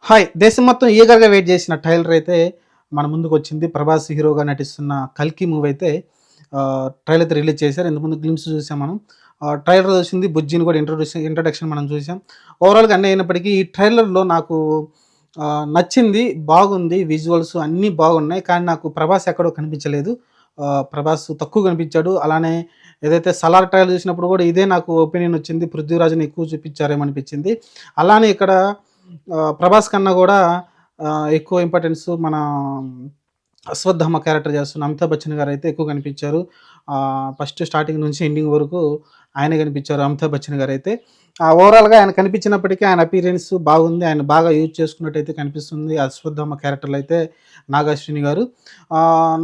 Hi! దేశం మొత్తం ఈగర్‌గా wait చేసిన ట్రైలర్ అయితే మన ముందుకొచ్చింది. 'ప్రభాస్' హీరోగా నటిస్తున్న 'కల్కి' మూవీ అయితే ట్రైలర్ అయితే రిలీజ్ చేశారు. ఇంతకుముందు గ్లింప్స్ చూసాం మనం. ట్రైలర్ చూసింది 'బుజ్జిని' కూడా ఇంట్రొడక్షన్ మనం చూసాం. ఓవరాల్‌గా అన్నీ అయినప్పటికీ ఈ ట్రైలర్‌లో నాకు నచ్చింది. బాగుంది. విజువల్స్ అన్నీ బాగున్నాయి. కానీ నాకు 'ప్రభాస్' ఎక్కడో కనిపించలేదు. 'ప్రభాస్' తక్కువ కనిపించాడు. అలానే ఏదైతే 'సలార్' ట్రైలర్ చూసినప్పుడు కూడా ఇదే నాకు ఒపీనియన్ వచ్చింది. 'పృథ్వీరాజ్‌ని' ఎక్కువ చూపించారేమో అనిపించింది. అలానే ఇక్కడ 'ప్రభాస్' కన్నా గూడా ఎక్కువ ఇంపార్టెన్స్ మన 'అశ్వత్థామ' క్యారెక్టర్ చేస్తున్న 'అమితాబ్ బచ్చన్' గారైతే ఎక్కువ కనిపించారు. ఫస్ట్ స్టార్టింగ్ నుంచి ఎండింగ్ వరకు ఆయనే కనిపించారు 'అమితాబ్ బచ్చన్' గారైతే. ఓవరాల్‌గా ఆయన కనిపించినప్పటికీ ఆయన అపియరెన్స్ బాగుంది. ఆయన బాగా యూజ్ చేసుకున్నట్టయితే కనిపిస్తుంది. 'అశ్వత్థామ' క్యారెక్టర్‌లో అయితే నాగశ్విని గారు.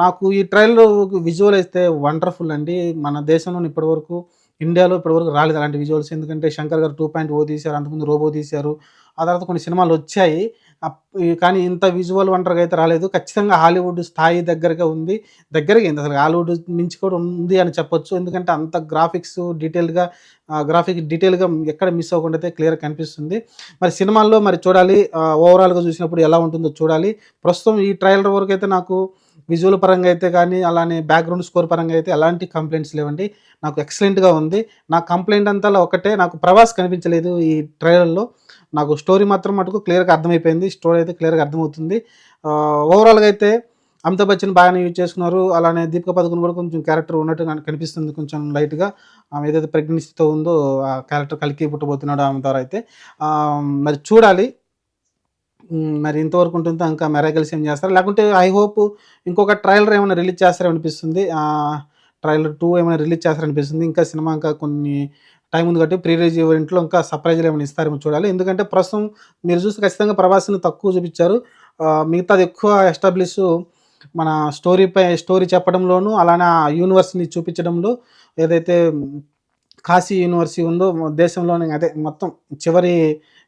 నాకు ఈ ట్రైలర్ విజువల్ అయితే వండర్‌ఫుల్ అండి. మన దేశంలోని ఇప్పటివరకు ఇండియాలో ఇప్పటివరకు రాలేదు అలాంటి విజువల్స్. ఎందుకంటే 'శంకర్' గారు 2.0 తీశారు. అంతకుముందు 'రోబో' తీశారు. ఆ తర్వాత కొన్ని సినిమాలొచ్చాయి. కానీ ఇంత విజువల్ వండర్‌గా అయితే రాలేదు. ఖచ్చితంగా హాలీవుడ్ స్థాయి దగ్గరగా ఉంది. దగ్గరగా ఏంది అసలు హాలీవుడ్ మించి కూడా ఉంది అని చెప్పొచ్చు. ఎందుకంటే అంత గ్రాఫిక్ డీటెయిల్‌గా ఎక్కడ మిస్ అవ్వకుండా అయితే క్లియర్‌గా కనిపిస్తుంది. మరి సినిమాల్లో మరి చూడాలి. ఓవరాల్‌గా చూసినప్పుడు ఎలా ఉంటుందో చూడాలి. ప్రస్తుతం ఈ ట్రైలర్ వరకైతే నాకు విజువల్ పరంగా అయితే కానీ, అలానే బ్యాక్‌గ్రౌండ్ స్కోర్ పరంగా అయితే ఎలాంటి కంప్లెయింట్స్ లేవండి. నాకు ఎక్సలెంట్‌గా ఉంది. నా కంప్లెయింట్ అంతాలా ఒకటే, నాకు 'ప్రభాస్' కనిపించలేదు ఈ ట్రైలర్‌లో. నాకు స్టోరీ మాత్రం మటుకు క్లియర్‌గా అర్థమైపోయింది. స్టోరీ అయితే క్లియర్‌గా అర్థమవుతుంది. ఓవరాల్‌గా అయితే అమితాబ్ బచ్చన్ బాగానే యూజ్ చేసుకున్నారు. అలానే దీపిక పదుకొనె కూడా కొంచెం క్యారెక్టర్ ఉన్నట్టు నాకు కనిపిస్తుంది కొంచెం లైట్‌గా. ఆమె ఏదైతే ప్రెగ్నెన్సీతో ఉందో ఆ క్యారెక్టర్ కల్కి పుట్టబోతున్నాడు ఆమె ద్వారా అయితే. మరి చూడాలి. మరి ఇంతవరకు ఉంటుందా ఇంకా మిరాకిల్స్ ఏం చేస్తారా? లేకుంటే ఐ హోప్ ఇంకొక ట్రైలర్ ఏమైనా రిలీజ్ చేస్తారేమో అనిపిస్తుంది. ట్రైలర్ 2 ఏమైనా రిలీజ్ చేస్తారనిపిస్తుంది. ఇంకా సినిమా ఇంకా కొన్ని టైం ఉంది కాబట్టి ప్రీ రిలీజ్ ఈవెంట్‌లో ఇంకా సర్ప్రైజ్‌లు ఏమైనా ఇస్తారేమో చూడాలి. ఎందుకంటే ప్రస్తుతం మీరు చూస్తే ఖచ్చితంగా 'ప్రభాస్‌ని' తక్కువ చూపించారు. మిగతాది ఎక్కువ మన స్టోరీ చెప్పడంలోనూ, అలానే ఆ యూనివర్స్‌ని చూపించడంలో ఏదైతే కాశీ యూనివర్సిటీ ఉందో దేశంలోనే అదే మొత్తం చివరి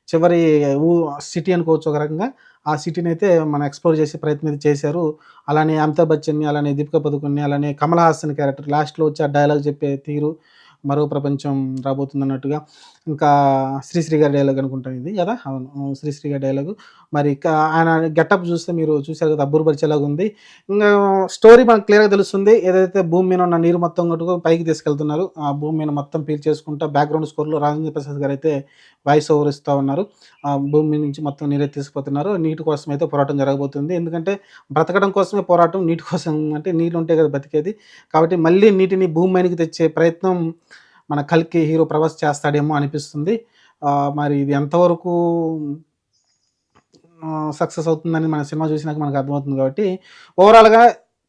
చివరి ఊ సిటీ అనుకోవచ్చు ఒక రకంగా. ఆ సిటీనైతే మనం ఎక్స్‌ప్లోర్ చేసే ప్రయత్నం అయితే చేశారు. అలానే అమితాబ్ బచ్చన్‌ని, అలానే దీపికా పదుకొనెని, అలానే కమల్ హాసన్ క్యారెక్టర్ లాస్ట్‌లో వచ్చి ఆ డైలాగ్ చెప్పే తీరు, మరో ప్రపంచం రాబోతుందన్నట్టుగా. ఇంకా శ్రీశ్రీ గారి డైలాగ్ అనుకుంటాను ఇది గదా! అవును. శ్రీశ్రీ గారి డైలాగు. మరి ఆయన గెటప్ చూస్తే మీరు చూసారు కదా! అబ్బురపరిచేలాగుంది. ఇంగా స్టోరీ మనకు క్లియర్‌గా తెలుస్తుంది. ఏదైతే భూమి మీద ఉన్న నీరు మొత్తం మటుకు పైకి తీసుకెళ్తున్నారు. ఆ భూమి మీద మొత్తం పీల్చేసుకుంటా బ్యాక్‌గ్రౌండ్ స్కోర్‌లో రాజేంద్ర ప్రసాద్ గారైతే వాయిస్ ఓవర్ ఇస్తా ఉన్నారు. భూమి మీద నుంచి మొత్తం నీరైతే తీసుకుపోతున్నారు. నీటి కోసం అయితే పోరాటం జరగబోతుంది. ఎందుకంటే బ్రతకడం కోసమే పోరాటం. నీటి కోసం అంటే నీళ్లుంటే కదా బతికేది. కాబట్టి మళ్ళీ నీటిని భూమి మీదకి తెచ్చే ప్రయత్నం మన 'కల్కి' హీరో 'ప్రభాస్' చేస్తాడేమో అనిపిస్తుంది. మరి ఇది ఎంతవరకు సక్సెస్ అవుతుందని మన సినిమా చూసినాక మనకు అర్థమవుతుంది కాబట్టి, ఓవరాల్‌గా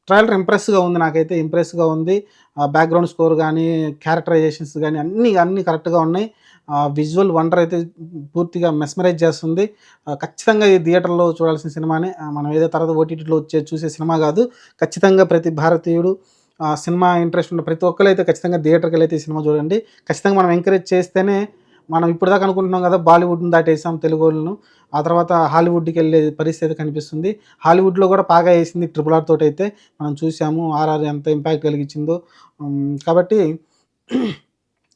ట్రైలర్ ఇంప్రెస్‌గా ఉంది. నాకైతే ఇంప్రెస్‌గా ఉంది. బ్యాక్‌గ్రౌండ్ స్కోర్ గానీ, క్యారెక్టరైజేషన్స్ గానీ అన్నీ కరెక్ట్‌గా ఉన్నాయి. విజువల్ వండర్ అయితే పూర్తిగా మెస్మరైజ్ చేస్తుంది. ఖచ్చితంగా ఇది థియేటర్‌లో చూడాల్సిన సినిమానే. మనం ఏదో తర్వాత ఓటీటీలో చూసే సినిమా గాదు. ఖచ్చితంగా ప్రతి భారతీయుడు సినిమా ఇంట్రెస్ట్ ఉన్న ప్రతి ఒక్కళ్ళైతే ఖచ్చితంగా థియేటర్‌కెళ్ళైతే ఈ సినిమా చూడండి. ఖచ్చితంగా మనం ఎంకరేజ్ చేస్తేనే మనం ఇప్పటిదాకా అనుకుంటున్నాం కదా! బాలీవుడ్‌ని దాటేసాం తెలుగోళ్ళను. ఆ తర్వాత హాలీవుడ్‌కెళ్ళే పరిస్థితి కనిపిస్తుంది. హాలీవుడ్‌లో కూడా బాగా ఏసింది 'ట్రిపుల్ ఆర్' తోటైతే మనం చూసాము. 'ఆర్ఆర్' ఎంత ఇంపాక్ట్ కలిగించిందో. కాబట్టి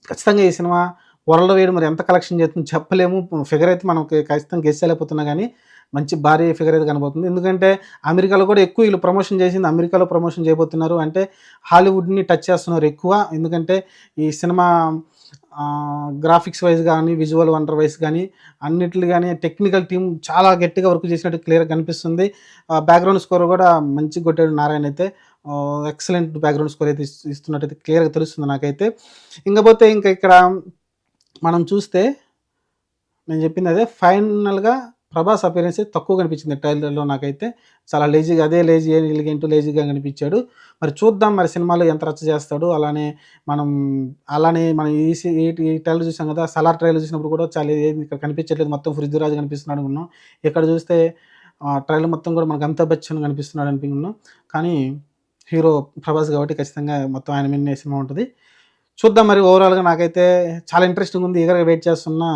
ఖచ్చితంగా ఈ సినిమా వరల్డ్ వైడ్ మరి ఎంత కలెక్షన్ చేస్తుందో చెప్పలేము. ఫిగర్ అయితే మనం ఖచ్చితంగా గెస్ చేయలేకపోతున్నా గానీ, మంచి భారీ ఫిగర్ అయితే కనబోతుంది. ఎందుకంటే అమెరికాలో కూడా ఎక్కువ వీళ్ళు ప్రమోషన్ చేసింది అమెరికాలో ప్రమోషన్ చేయబోతున్నారు. అంటే హాలీవుడ్‌ని టచ్ చేస్తున్నారు ఎక్కువ. ఎందుకంటే ఈ సినిమా గ్రాఫిక్స్ వైస్ గానీ, విజువల్ వండర్ వైస్ గానీ, అన్నిట్లు గానీ టెక్నికల్ టీమ్ చాలా గట్టిగా వర్క్ చేసినట్టు క్లియర్‌గా కనిపిస్తుంది. బ్యాక్‌గ్రౌండ్ స్కోర్ కూడా మంచిగా కొట్టాడు నారాయణ అయితే. ఎక్సలెంట్ బ్యాక్‌గ్రౌండ్ స్కోర్ అయితే ఇస్తున్నట్టయితే క్లియర్‌గా తెలుస్తుంది నాకైతే. ఇంకపోతే ఇక్కడ మనం చూస్తే నేను చెప్పింది అదే ఫైనల్‌గా 'ప్రభాస్' అపియరెన్స్ తక్కువ కనిపించింది ట్రైలర్‌లో నాకైతే. చాలా లేజీగా అదే లేజీ ఎలిగెంట్ లేజీగా కనిపించాడు. మరి చూద్దాం మరి సినిమాలో ఎంత రచ్చ చేస్తాడో. మనం మనం ఈ ట్రైలర్ చూసాం కదా! 'సలార్' ట్రైలర్ చూసినప్పుడు కూడా చాలా ఏది ఇక్కడ కనిపించట్లేదు మొత్తం 'పృథ్వీరాజ్' కనిపిస్తున్నాడు అనుకున్నాం. ఇక్కడ చూస్తే ట్రైలర్ మొత్తం కూడా మనకు 'అమితాబ్ బచ్చన్' కనిపిస్తున్నాడు అనుకున్నాం. కానీ హీరో 'ప్రభాస్' కాబట్టి ఖచ్చితంగా మొత్తం ఆయన మీదనే సినిమా ఉంటది. చూద్దాం మరి ఓవరాల్‌గా నాకైతే చాలా ఇంట్రెస్టింగ్‌గా ఉంది. ఈగర్‌గా వెయిట్ చేస్తున్నా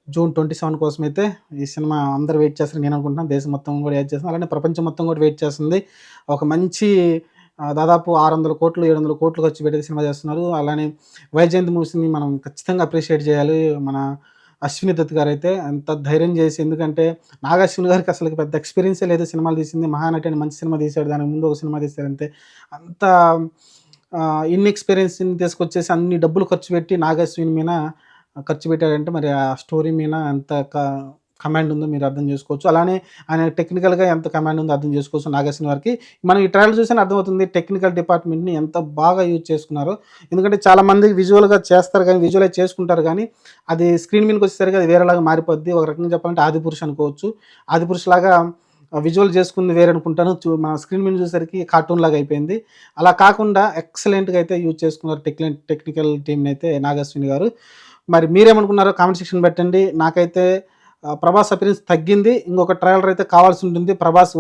జూన్ 27 కోసమైతే ఈ సినిమా అందరూ వెయిట్ చేస్తారని నేను అనుకుంటున్నాను. దేశం మొత్తం కూడా వెయిట్ చేస్తుంది. అలానే ప్రపంచం మొత్తం కూడా వెయిట్ చేస్తుంది. ఒక మంచి దాదాపు 600,00,00,000, 700,00,00,000 ఖర్చు పెట్టి సినిమా చేస్తున్నారు. అలానే వైజయంతి మూవీస్‌ని మనం ఖచ్చితంగా అప్రిషియేట్ చేయాలి. మన అశ్విని దత్ గారైతే అంత ధైర్యం చేసి, ఎందుకంటే నాగశ్విని గారికి అసలు పెద్ద ఎక్స్‌పీరియన్సే లేదు సినిమాలు తీసింది. 'మహానటి' అని మంచి సినిమా తీశాడు. దానికి ముందు ఒక సినిమా తీశారంతే. అంత ఇన్‌ఎక్స్‌పీరియన్స్‌ని తీసుకొచ్చేసి అన్ని డబ్బులు ఖర్చు పెట్టి నాగశ్విని మీద ఖర్చు పెట్టాడంటే మరి ఆ స్టోరీ మీద ఎంత కమాండ్ ఉందో మీరు అర్థం చేసుకోవచ్చు. అలానే ఆయన టెక్నికల్‌గా ఎంత కమాండ్ ఉందో అర్థం చేసుకోవచ్చు నాగార్జున గారికి. మనం ఈ ట్రైలర్ చూస్తేనే అర్థమవుతుంది టెక్నికల్ డిపార్ట్‌మెంట్‌ని ఎంత బాగా యూజ్ చేసుకున్నారో. ఎందుకంటే చాలామంది విజువల్‌గా చేస్తారు కానీ, విజువలైజ్ చేసుకుంటారు కానీ, అది స్క్రీన్ మీదకి వచ్చేసరికి అది వేరేలాగా మారిపోద్ది. ఒక రకంగా చెప్పాలంటే 'ఆదిపురుష్' అనుకోవచ్చు. 'ఆదిపురుష్‌లాగా' విజువల్ చేసుకుంది వేరే అనుకుంటాను. మన స్క్రీన్ మీద చూసేసరికి కార్టూన్ లాగా అయిపోయింది. అలా కాకుండా ఎక్సలెంట్‌గా అయితే యూజ్ చేసుకున్నారు టెక్నికల్ టీమ్‌ని అయితే నాగశ్విని గారు. మరి మీరేమనుకున్నారో కామెంట్ సెక్షన్ పెట్టండి. నాకైతే ప్రభాస్ అపియరెన్స్ తగ్గింది. ఇంకొక ట్రైలర్ అయితే కావాల్సి ఉంటుంది.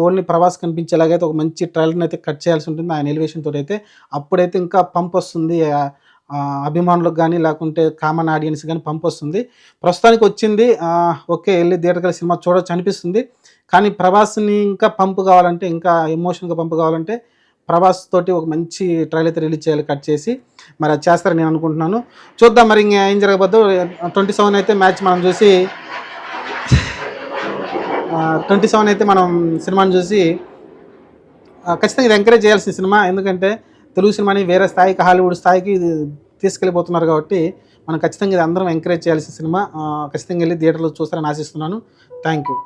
ఓన్లీ ప్రభాస్ కనిపించేలాగైతే ఒక మంచి ట్రైలర్‌ని అయితే కట్ చేయాల్సి ఉంటుంది. ఆయన ఎలివేషన్ తోటైతే. అప్పుడైతే ఇంకా పంప్ వస్తుంది. అభిమానులకు గానీ, లేకుంటే కామన్ ఆడియన్స్ గానీ పంప్ వస్తుంది. ప్రస్తుతానికి వచ్చింది. ఓకే. ఎళ్లి థియేటర్‌కెళ్ళి సినిమా చూడొచ్చు అనిపిస్తుంది. కానీ ప్రభాస్‌ని ఇంకా పంప్ కావాలంటే, ఇంకా ఎమోషనల్‌గా పంప్ కావాలంటే ప్రభాస్ తోటి ఒక మంచి ట్రైలర్ అయితే రిలీజ్ చేయాలి కట్ చేసి. మరి అది చేస్తారని నేను అనుకుంటున్నాను. చూద్దాం మరి ఏం జరగబోద్దో. 27 అయితే మ్యాచ్ మనం చూసి 27 అయితే మనం సినిమాని చూసి ఖచ్చితంగా ఇది ఎంకరేజ్ చేయాల్సిన సినిమా. ఎందుకంటే తెలుగు సినిమాని వేరే స్థాయికి, హాలీవుడ్ స్థాయికి ఇది తీసుకెళ్ళిపోతున్నారు కాబట్టి మనం ఖచ్చితంగా ఇది అందరం ఎంకరేజ్ చేయాల్సిన సినిమా. ఖచ్చితంగా వెళ్ళి థియేటర్లో చూస్తారని ఆశిస్తున్నాను. Thank you.